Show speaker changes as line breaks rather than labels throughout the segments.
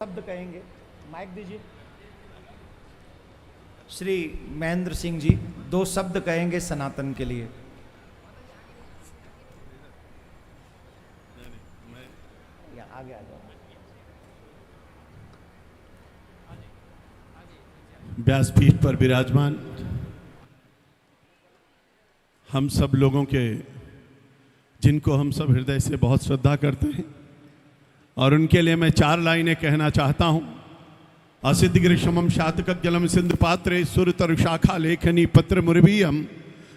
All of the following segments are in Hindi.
शब्द कहेंगे। माइक दीजिए। श्री महेंद्र सिंह जी 2 शब्द कहेंगे सनातन के लिए। आगे आ जाओ।
व्यासपीठ पर विराजमान हम सब लोगों के, जिनको हम सब हृदय से बहुत श्रद्धा करते हैं, और उनके लिए मैं 4 लाइनें कहना चाहता हूं। असिद्ध ग्रीष्मम शातक जलम सिंधु पात्रे सुरतर शाखा लेखनी पत्र मुरबीयम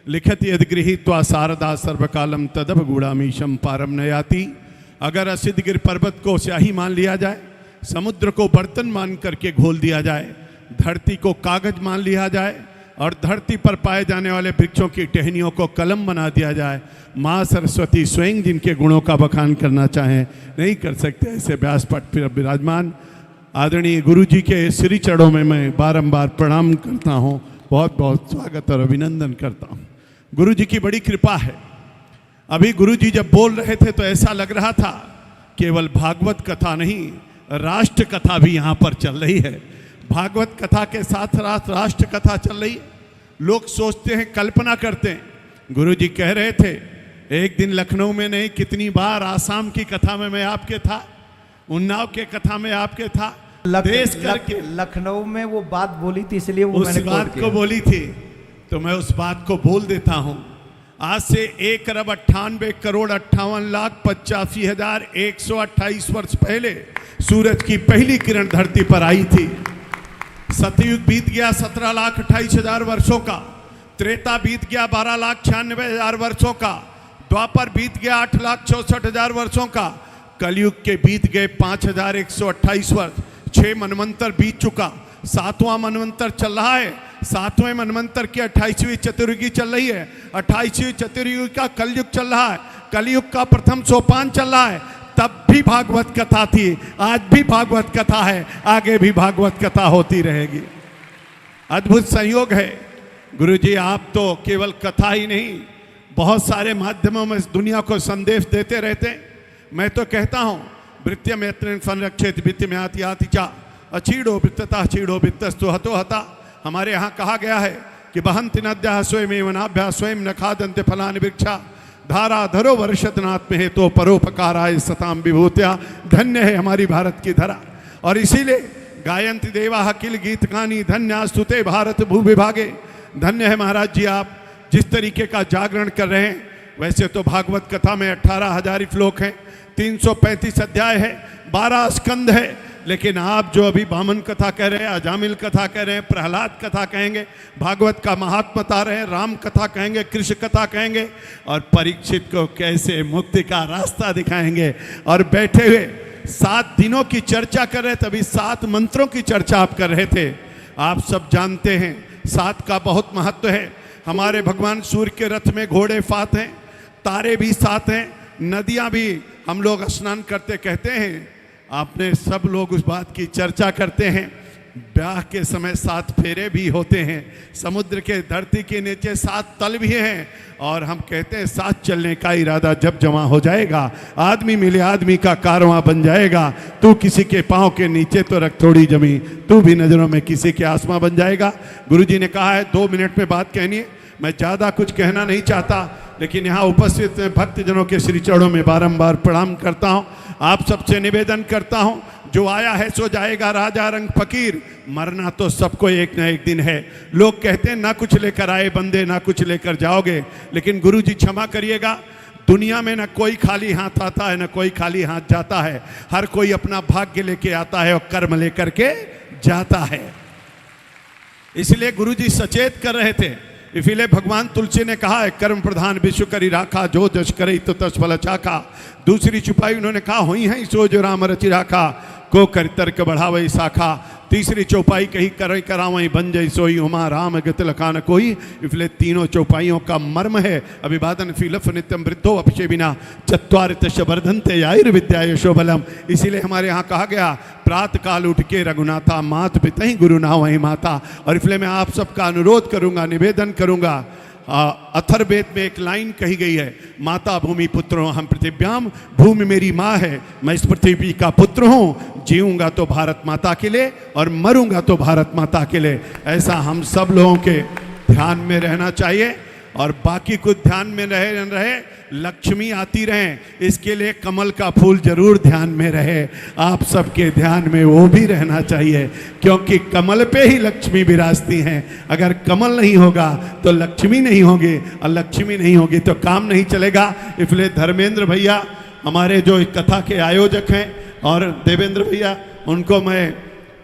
लिखति यद गृहीत्वा शारदा सर्वकालम तदभ गूढ़ामीशम पारम नयाति। अगर असिद्ध गिर पर्वत को स्याही मान लिया जाए, समुद्र को बर्तन मान करके घोल दिया जाए, धरती को कागज मान लिया जाए और धरती पर पाए जाने वाले वृक्षों की टहनियों को कलम बना दिया जाए, माँ सरस्वती स्वयं जिनके गुणों का बखान करना चाहें नहीं कर सकते। ऐसे व्यासपीठ पर विराजमान आदरणीय गुरु जी के श्री चरणों में मैं बारंबार प्रणाम करता हूँ, बहुत बहुत स्वागत और अभिनंदन करता हूँ। गुरु जी की बड़ी कृपा है। अभी गुरु जी जब बोल रहे थे तो ऐसा लग रहा था केवल भागवत कथा नहीं, राष्ट्र कथा भी यहाँ पर चल रही है। भागवत कथा के साथ साथ राष्ट्र कथा चल रही है। लोग सोचते हैं, कल्पना करते हैं। गुरु जी कह रहे थे एक दिन लखनऊ में नहीं, कितनी बार आसाम की कथा में मैं आपके था, उन्नाव के कथा में आपके था, देश करके
लखनऊ में वो बात बोली थी, इसलिए वो
उस बात को बोली थी, तो मैं उस बात को बोल देता हूं। आज से 1,98,58,85,128 वर्ष पहले सूरज की पहली किरण धरती पर आई थी। सतयुग बीत गया 17,28,000 वर्षों का, त्रेता बीत गया 12,96,000 वर्षों का, द्वापर बीत गया 8,64,000 वर्षों का, कलयुग के बीत गए 5,128 वर्ष। 6 मनवंतर बीत चुका, 7वां मनवंतर चल रहा है। 7वें मनवंतर की 28वीं चतुर्युगी चल रही है। 28वीं चतुर्युगी का कलयुग चल रहा है। कलयुग का प्रथम सोपान चल रहा है। तब भी भागवत कथा थी, आज भी भागवत कथा है, आगे भी भागवत कथा होती रहेगी। अद्भुत संयोग है। गुरु जी आप तो केवल कथा ही नहीं, बहुत सारे माध्यमों में दुनिया को संदेश देते रहते हैं। मैं तो कहता हूँ वृत्त्यम यत्न संरक्षित वित्तम्याति याति चा अचीड़ो वित्तता चीड़ो वित्तस्तु हतो हता। हमारे यहाँ कहा गया है कि बहंति नद्या स्वयं वनाभ्या स्वयं न खादंते फलानि वृक्षा धारा धरो वर्षतनात्म है तो परोपकाराय सताम विभूत्या। धन्य है हमारी भारत की धरा। और इसीलिए गायंती देवा किल गीत गानी धन्यास्तुते भारत भूविभागे। धन्य है महाराज जी, आप जिस तरीके का जागरण कर रहे हैं। वैसे तो भागवत कथा में 18,000 श्लोक हैं, 335 अध्याय है, 12 स्कंद है, लेकिन आप जो अभी बामन कथा कह रहे हैं, अजामिल कथा कह रहे हैं, प्रहलाद कथा कहेंगे, भागवत का महात्म बता रहे हैं, राम कथा कहेंगे, कृष्ण कथा कहेंगे, और परीक्षित को कैसे मुक्ति का रास्ता दिखाएंगे। और बैठे हुए 7 दिनों की चर्चा कर रहे थे, तभी 7 मंत्रों की चर्चा आप कर रहे थे। आप सब जानते हैं 7 का बहुत महत्व है। हमारे भगवान सूर्य के रथ में घोड़े 7 हैं, तारे भी 7 हैं, नदियां भी हम लोग स्नान करते कहते हैं। आपने सब लोग उस बात की चर्चा करते हैं। ब्याह के समय 7 फेरे भी होते हैं, समुद्र के धरती के नीचे 7 तल भी हैं, और हम कहते हैं 7 चलने का इरादा जब जमा हो जाएगा, आदमी मिले आदमी का कारवां बन जाएगा। तू किसी के पाँव के नीचे तो रख थोड़ी जमी, तू भी नजरों में किसी के आसमां बन जाएगा। गुरु जी ने कहा है 2 मिनट में बात कहनी है। मैं ज़्यादा कुछ कहना नहीं चाहता, लेकिन यहाँ उपस्थित भक्तजनों के श्री चरणों में बारंबार प्रणाम करता हूँ। आप सबसे निवेदन करता हूँ, जो आया है सो जाएगा, राजा रंग फकीर। मरना तो सबको एक न एक दिन है। लोग कहते हैं ना कुछ लेकर आए बंदे, ना कुछ लेकर जाओगे, लेकिन गुरु जी क्षमा करिएगा, दुनिया में ना कोई खाली हाथ आता है, ना कोई खाली हाथ जाता है। हर कोई अपना भाग्य लेके आता है और कर्म लेकर के जाता है। इसलिए गुरु जी सचेत कर रहे थे। इसीलिए भगवान तुलसी ने कहा है कर्म प्रधान विश्व करी राखा, जो जश करे तो तस फल चाखा। दूसरी चुपाई उन्होंने कहा हुई है सो जो राम रचि राखा, को कर तर्क बढ़ावई शाखा। तीसरी चौपाई कही कर करावई बन जई सोई, उमा राम गत लखान कोई। इसलिए तीनों चौपाइयों का मर्म है अभिवादन फीलफ नित्यम वृद्धो अपशे बिना चत्वार तशवर्धनते आयुर्विद्या यशोबलम। इसीलिए हमारे यहाँ कहा गया प्रातः काल उठ के रघुनाथा, मात पिता ही गुरु ना वही माता। और इसलिए मैं आप सबका अनुरोध करूंगा, निवेदन करूंगा, अथर्ववेद में एक लाइन कही गई है, माता भूमि पुत्रो हम पृथिव्याम, भूमि मेरी माँ है, मैं इस पृथ्वी का पुत्र हूँ, जीऊंगा तो भारत माता के लिए और मरूंगा तो भारत माता के लिए। ऐसा हम सब लोगों के ध्यान में रहना चाहिए। और बाकी कुछ ध्यान में रहे न रहे, लक्ष्मी आती रहे, इसके लिए कमल का फूल जरूर ध्यान में रहे। आप सबके ध्यान में वो भी रहना चाहिए, क्योंकि कमल पे ही लक्ष्मी विराजती हैं। अगर कमल नहीं होगा तो लक्ष्मी नहीं होगी, और लक्ष्मी नहीं होगी तो काम नहीं चलेगा। इसलिए धर्मेंद्र भैया हमारे जो कथा के आयोजक हैं, और देवेंद्र भैया, उनको मैं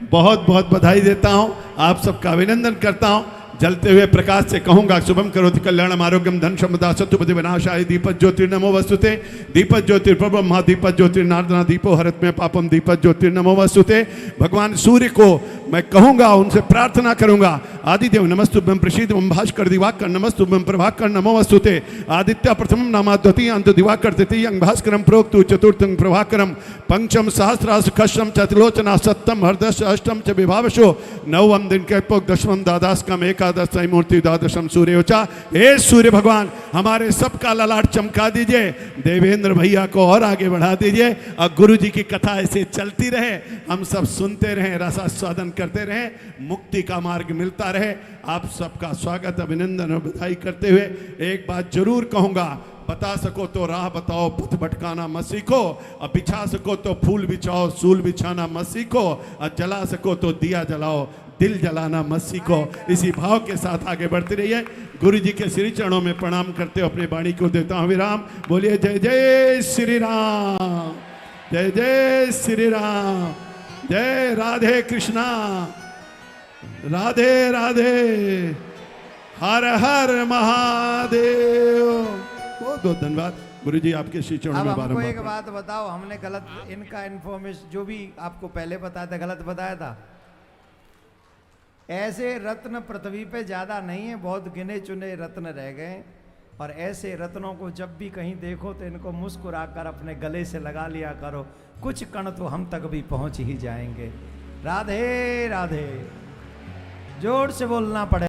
बहुत बहुत बधाई देता हूँ, आप सबका अभिनंदन करता हूँ। जलते हुए प्रकाश से कहूंगा, शुभम करोति कल्याणम आरोग्यम धन संपदा शत्रुपति विनाशाय दीपक ज्योतिर्नमो वस्तुते, दीपक ज्योतिर्प्रभा दीपक ज्योतिर्नादना दीपो हरत में पापम दीपक ज्योतिर्नमो वस्तुते। भगवान सूर्य को मैं कहूंगा, उनसे प्रार्थना करूंगा, आदिदेव नमस्तुभ्यं प्रसीद मम भास्कर दिवाकर नमस्तुभ्यं प्रभाकर नमो वस्तुते। आदित्य प्रथमं नामा द्वितीय अंत दिवाकर तृतीयं भास्करं प्रोक्तु चतुर्थं प्रभाकरं पंचम सहस्रास खशम चतुलोचना सप्तम हरदश अष्टम च विभावशो नवम दिन कैपोक दशमम द्वादशकम एकादश मूर्ति द्वादशम सूर्योचा। हे सूर्य भगवान, हमारे सबका ललाट चमका दीजिए, देवेंद्र भैया को और आगे बढ़ा दीजिए, और गुरु जी की कथा ऐसे चलती रहे, हम सब सुनते रहें, रसास्वादन करते रहें, मुक्ति का मार्ग मिलता रहे। आप सबका स्वागत, अभिनंदन और बधाई करते हुए एक बात जरूर कहूंगा, बता सको तो राह बताओ, पथ भटकाना मत सीखो, और बिछा सको तो फूल बिछाओ, सूल बिछाना मत सीखो, और जला सको तो दिया जलाओ, दिल जलाना मत सीखो। इसी भाव के साथ आगे बढ़ते रहिए। गुरु जी के श्री चरणों में प्रणाम करते हुए अपनी वाणी को देता हूँ विराम। बोलिए जय जय श्री राम, जय जय श्री राम, जय राधे कृष्णा, राधे राधे, हर हर महादेव। बहुत बहुत धन्यवाद गुरु जी, आपके श्री चरणों
अब
में
हमको एक
बारंबार।
बात बताओ, हमने गलत इनका इन्फॉर्मेशन जो भी आपको पहले बताया था, गलत बताया था। ऐसे रत्न पृथ्वी पे ज्यादा नहीं है, बहुत गिने चुने रत्न रह गए, और ऐसे रत्नों को जब भी कहीं देखो तो इनको मुस्कुरा कर अपने गले से लगा लिया करो, कुछ कण तो हम तक भी पहुंच ही जाएंगे। राधे राधे, जोर से बोलना पड़े।